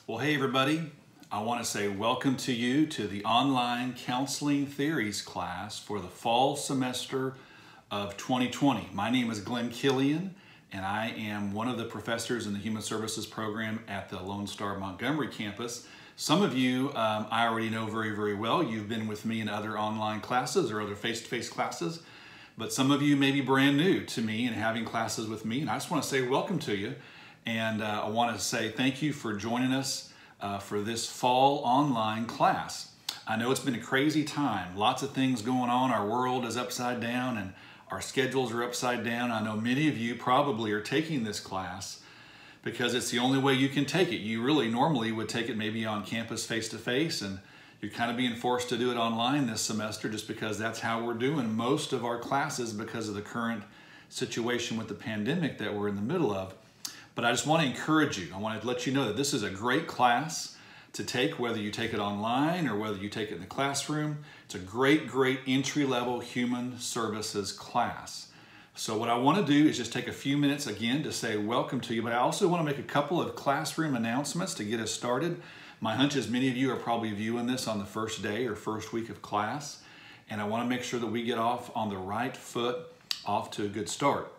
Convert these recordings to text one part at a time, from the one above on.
Well, hey everybody, I want to say welcome to you to the online counseling theories class for the fall semester of 2020. My name is Glenn Killian and I am one of the professors in the Human Services program at the Lone Star Montgomery campus. Some of you I already know very well. You've been with me in other online classes or other face-to-face classes, but some of you may be brand new to me and having classes with me, and I just want to say welcome to you. And I want to say thank you for joining us for this fall online class. I know it's been a crazy time. Lots of things going on. Our world is upside down and our schedules are upside down. I know many of you probably are taking this class because it's the only way you can take it. You really normally would take it maybe on campus face-to-face, and you're kind of being forced to do it online this semester just because that's how we're doing most of our classes because of the current situation with the pandemic that we're in the middle of. But I just want to encourage you. I want to let you know that this is a great class to take, whether you take it online or whether you take it in the classroom. It's a great entry-level human services class. So what I want to do is just take a few minutes again to say welcome to you, but I also want to make a couple of classroom announcements to get us started. My hunch is many of you are probably viewing this on the first day or first week of class, and I want to make sure that we get off on the right foot, off to a good start.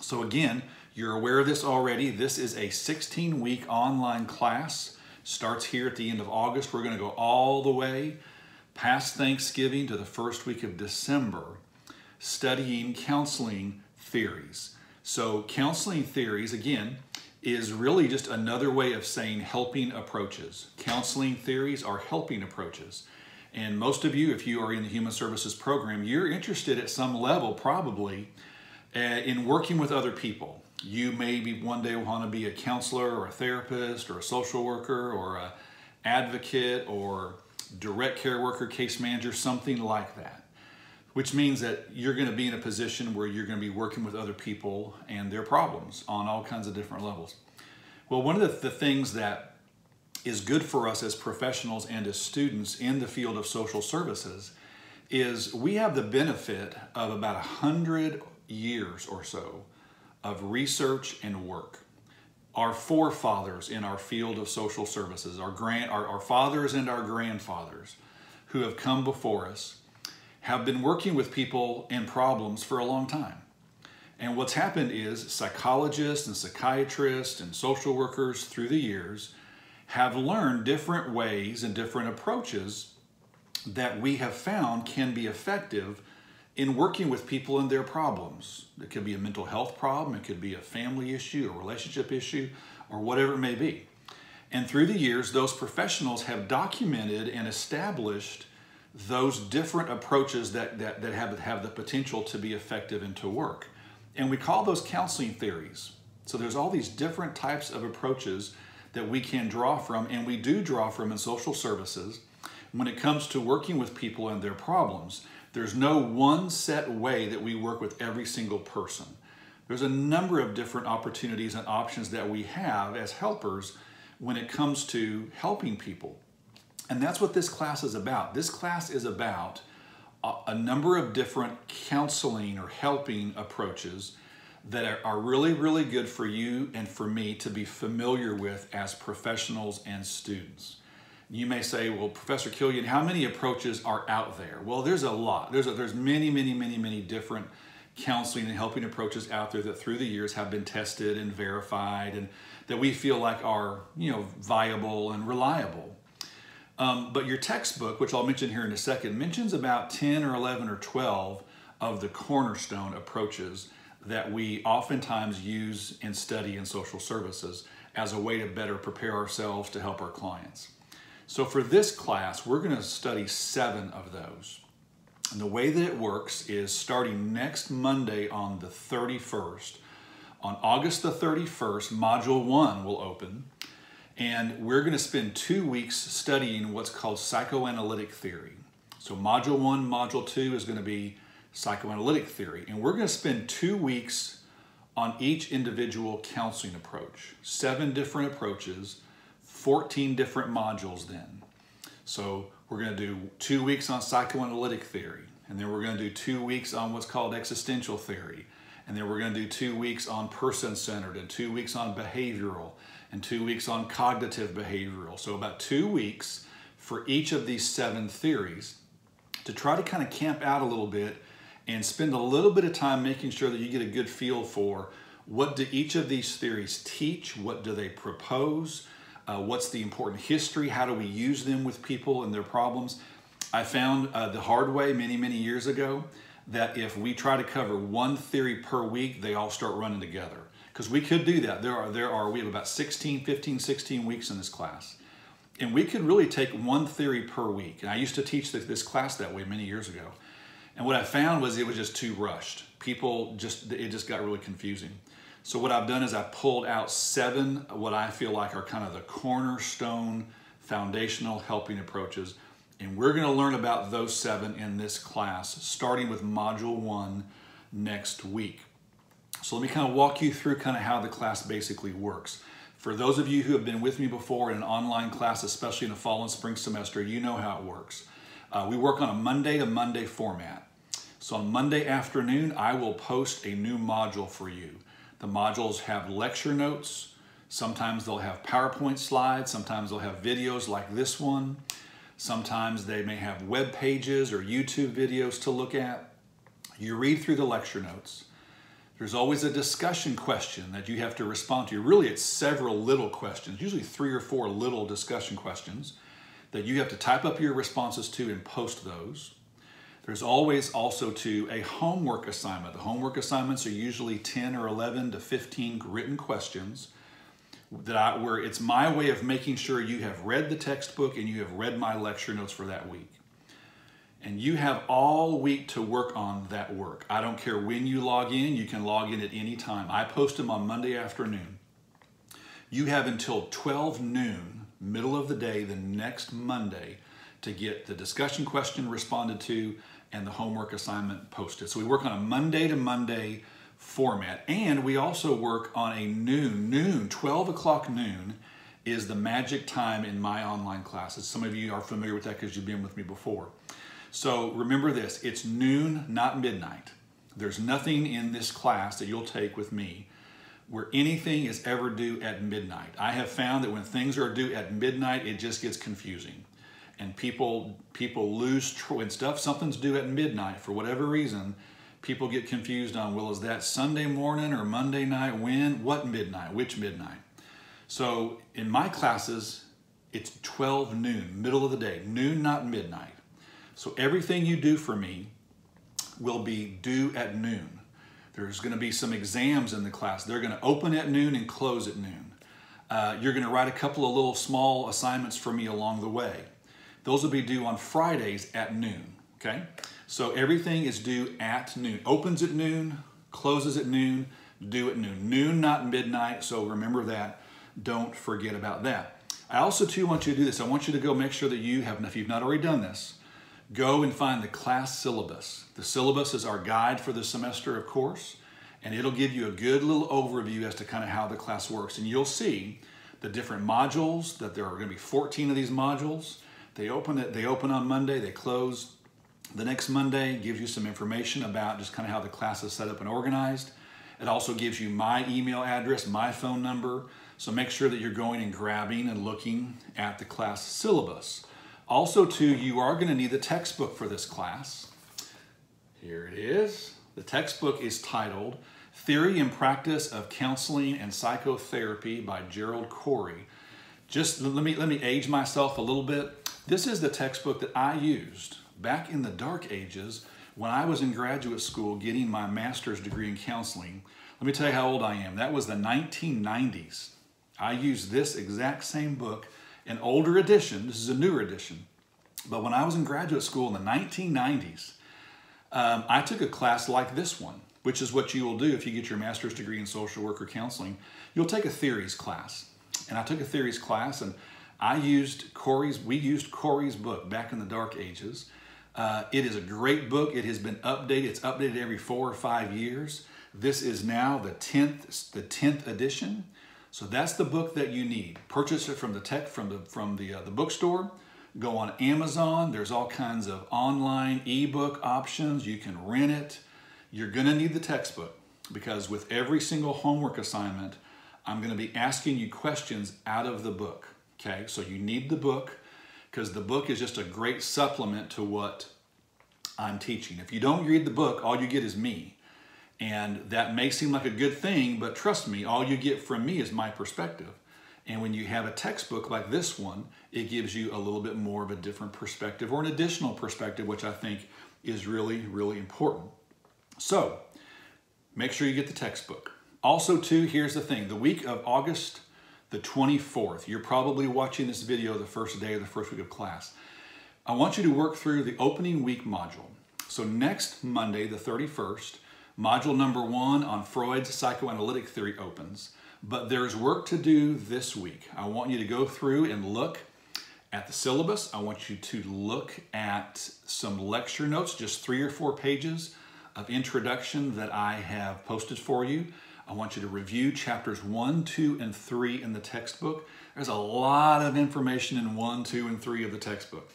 So again, you're aware of this already. This is a 16-week online class. Starts here at the end of August. We're going to go all the way past Thanksgiving to the first week of December, studying counseling theories. So counseling theories, again, is really just another way of saying helping approaches. Counseling theories are helping approaches. And most of you, if you are in the Human Services program, you're interested at some level probably in working with other people. You maybe one day want to be a counselor or a therapist or a social worker or an advocate or direct care worker, case manager, something like that. Which means that you're going to be in a position where you're going to be working with other people and their problems on all kinds of different levels. Well, one of the things that is good for us as professionals and as students in the field of social services is we have the benefit of about 100 years or so of research and work. Our forefathers in our field of social services, our fathers and our grandfathers who have come before us, have been working with people and problems for a long time. And what's happened is psychologists and psychiatrists and social workers through the years have learned different ways and different approaches that we have found can be effective in working with people and their problems. It could be a mental health problem, it could be a family issue, a relationship issue, or whatever it may be. And through the years, those professionals have documented and established those different approaches that have the potential to be effective and to work. And we call those counseling theories. So there's all these different types of approaches that we can draw from, and we do draw from in social services when it comes to working with people and their problems. There's no one set way that we work with every single person. There's a number of different opportunities and options that we have as helpers when it comes to helping people. And that's what this class is about. This class is about a number of different counseling or helping approaches that are really good for you and for me to be familiar with as professionals and students. You may say, well, Professor Killian, how many approaches are out there? Well, there's a lot. There's many different counseling and helping approaches out there that through the years have been tested and verified and that we feel like are, viable and reliable. But your textbook, which I'll mention here in a second, mentions about 10 or 11 or 12 of the cornerstone approaches that we oftentimes use and study in social services as a way to better prepare ourselves to help our clients. So for this class, we're going to study 7 of those. And the way that it works is starting next Monday on the 31st. On August the 31st, Module 1 will open. And we're going to spend 2 weeks studying what's called psychoanalytic theory. So Module 1, Module 2 is going to be psychoanalytic theory. And we're going to spend 2 weeks on each individual counseling approach. 7 different approaches, 14 different modules then. So we're going to do 2 weeks on psychoanalytic theory, and then we're going to do 2 weeks on what's called existential theory, And then we're going to do 2 weeks on person-centered and 2 weeks on behavioral and 2 weeks on cognitive behavioral. So about 2 weeks for each of these 7 theories to try to kind of camp out a little bit and spend a little bit of time making sure that you get a good feel for what do each of these theories teach, what do they propose, what's the important history, how do we use them with people and their problems. I found the hard way many years ago that if we try to cover 1 theory per week, they all start running together. Because we could do that. We have about 15, 16 weeks in this class. And we could really take 1 theory per week. And I used to teach this class that way many years ago. And what I found was it was just too rushed. It just got really confusing. So what I've done is I pulled out 7, what I feel like are kind of the cornerstone foundational helping approaches. And we're going to learn about those 7 in this class, starting with Module 1 next week. So let me kind of walk you through kind of how the class basically works. For those of you who have been with me before in an online class, especially in the fall and spring semester, you know how it works. We work on a Monday to Monday format. So on Monday afternoon, I will post a new module for you. The modules have lecture notes. Sometimes they'll have PowerPoint slides. Sometimes they'll have videos like this one. Sometimes they may have web pages or YouTube videos to look at. You read through the lecture notes. There's always a discussion question that you have to respond to. Really, it's several little questions, usually 3 or 4 little discussion questions that you have to type up your responses to and post those. There's always also a homework assignment. The homework assignments are usually 10 or 11 to 15 written questions where it's my way of making sure you have read the textbook and you have read my lecture notes for that week. And you have all week to work on that work. I don't care when you log in. You can log in at any time. I post them on Monday afternoon. You have until 12 noon, middle of the day, the next Monday, to get the discussion question responded to and the homework assignment posted. So we work on a Monday to Monday format. And we also work on a noon, 12 o'clock noon is the magic time in my online classes. Some of you are familiar with that because you've been with me before. So remember this, it's noon, not midnight. There's nothing in this class that you'll take with me where anything is ever due at midnight. I have found that when things are due at midnight, it just gets confusing. And people lose, when something's due at midnight for whatever reason, people get confused on, well, is that Sunday morning or Monday night? When? What midnight? Which midnight? So in my classes, it's 12 noon, middle of the day, noon, not midnight. So everything you do for me will be due at noon. There's going to be some exams in the class. They're going to open at noon and close at noon. You're going to write a couple of little small assignments for me along the way. Those will be due on Fridays at noon, okay? So everything is due at noon. Opens at noon, closes at noon, due at noon. Noon, not midnight, so remember that. Don't forget about that. I also, too, want you to do this. I want you to go make sure that you have, if you've not already done this, go and find the class syllabus. The syllabus is our guide for the semester, of course, and it'll give you a good little overview as to kind of how the class works. And you'll see the different modules, that there are going to be 14 of these modules. They open on Monday, they close the next Monday. Gives you some information about just kind of how the class is set up and organized. It also gives you my email address, my phone number. So make sure that you're going and grabbing and looking at the class syllabus. Also, too, you are going to need the textbook for this class. Here it is. The textbook is titled Theory and Practice of Counseling and Psychotherapy by Gerald Corey. Just let me age myself a little bit. This is the textbook that I used back in the dark ages when I was in graduate school getting my master's degree in counseling. Let me tell you how old I am. That was the 1990s. I used this exact same book, an older edition. This is a newer edition. But when I was in graduate school in the 1990s, I took a class like this one, which is what you will do if you get your master's degree in social work or counseling. You'll take a theories class. And I took a theories class, and we used Corey's book back in the dark ages. It is a great book. It has been updated. It's updated every 4 or 5 years. This is now the 10th edition. So that's the book that you need. Purchase it from the bookstore. Go on Amazon. There's all kinds of online ebook options. You can rent it. You're going to need the textbook. because with every single homework assignment, I'm going to be asking you questions out of the book. Okay, so you need the book because the book is just a great supplement to what I'm teaching. If you don't read the book, all you get is me. And that may seem like a good thing, but trust me, all you get from me is my perspective. And when you have a textbook like this one, it gives you a little bit more of a different perspective or an additional perspective, which I think is really, really important. So make sure you get the textbook. Also too, here's the thing, the week of August the 24th, you're probably watching this video the first day or the first week of class. I want you to work through the opening week module. So next Monday, the 31st, module number 1 on Freud's psychoanalytic theory opens, but there's work to do this week. I want you to go through and look at the syllabus. I want you to look at some lecture notes, just 3 or 4 pages of introduction that I have posted for you. I want you to review chapters 1, 2, and 3 in the textbook. There's a lot of information in 1, 2, and 3 of the textbook.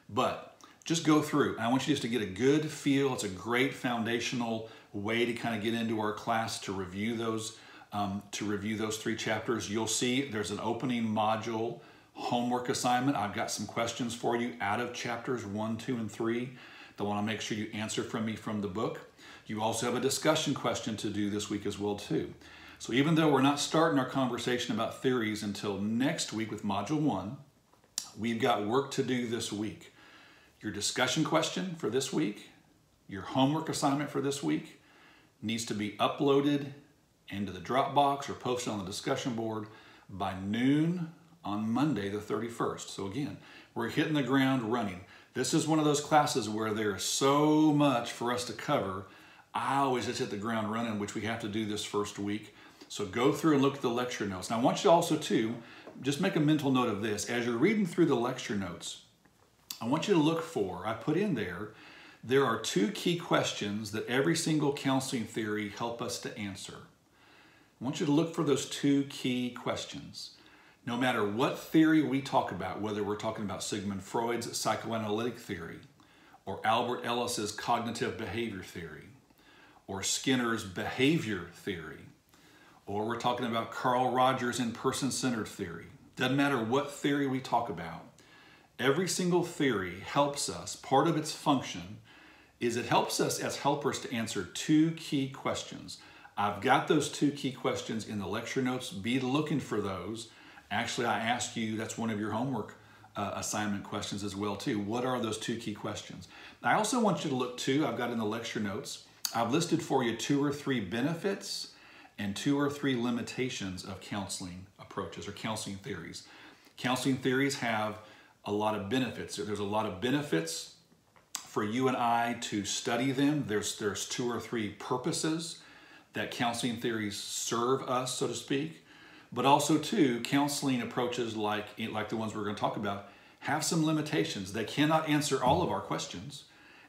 But just go through. I want you just to get a good feel. It's a great foundational way to kind of get into our class to review those 3 chapters. You'll see there's an opening module homework assignment. I've got some questions for you out of chapters 1, 2, and 3 that I want to make sure you answer from me from the book. You also have a discussion question to do this week as well too. So even though we're not starting our conversation about theories until next week with Module 1, we've got work to do this week. Your discussion question for this week, your homework assignment for this week needs to be uploaded into the Dropbox or posted on the discussion board by noon on Monday the 31st. So again, we're hitting the ground running. This is one of those classes where there's so much for us to cover. I always just hit the ground running, which we have to do this first week. So go through and look at the lecture notes. Now I want you also to just make a mental note of this. As you're reading through the lecture notes, I want you to look for, I put in there are 2 key questions that every single counseling theory help us to answer. I want you to look for those 2 key questions. No matter what theory we talk about, whether we're talking about Sigmund Freud's psychoanalytic theory, or Albert Ellis's cognitive behavior theory, or Skinner's behavior theory, or we're talking about Carl Rogers in person-centered theory. Doesn't matter what theory we talk about. Every single theory helps us, part of its function is it helps us as helpers to answer 2 key questions. I've got those 2 key questions in the lecture notes. Be looking for those. Actually, I asked you, that's one of your homework assignment questions as well too. What are those 2 key questions? I also want you to look too, I've got in the lecture notes, I've listed for you 2 or 3 benefits and 2 or 3 limitations of counseling approaches or counseling theories. Counseling theories have a lot of benefits. There's a lot of benefits for you and I to study them. There's 2 or 3 purposes that counseling theories serve us, so to speak. But also too, counseling approaches like the ones we're going to talk about have some limitations. They cannot answer all of our questions.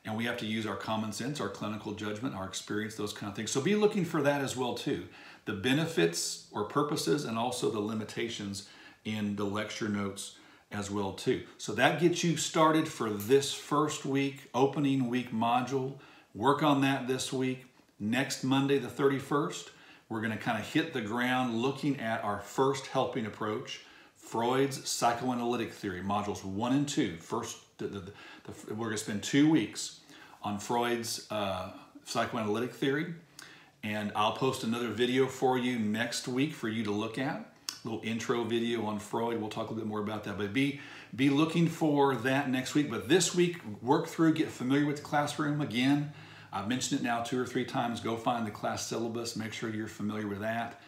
And we have to use our common sense, our clinical judgment, our experience, those kind of things. So be looking for that as well too. The benefits or purposes and also the limitations in the lecture notes as well too. So that gets you started for this first week, opening week module. Work on that this week. Next Monday, the 31st, we're going to kind of hit the ground looking at our first helping approach, Freud's psychoanalytic theory, modules 1 and 2. We're going to spend 2 weeks on Freud's psychoanalytic theory, and I'll post another video for you next week for you to look at. A little intro video on Freud. We'll talk a little bit more about that, but be looking for that next week. But this week, work through, get familiar with the classroom again. I've mentioned it now 2 or 3 times. Go find the class syllabus. Make sure you're familiar with that.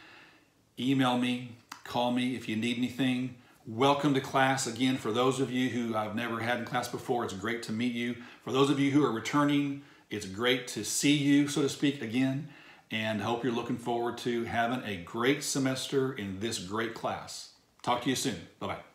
Email me, call me if you need anything. Welcome to class. Again, for those of you who I've never had in class before, it's great to meet you. For those of you who are returning, it's great to see you, so to speak, again. And I hope you're looking forward to having a great semester in this great class. Talk to you soon. Bye-bye.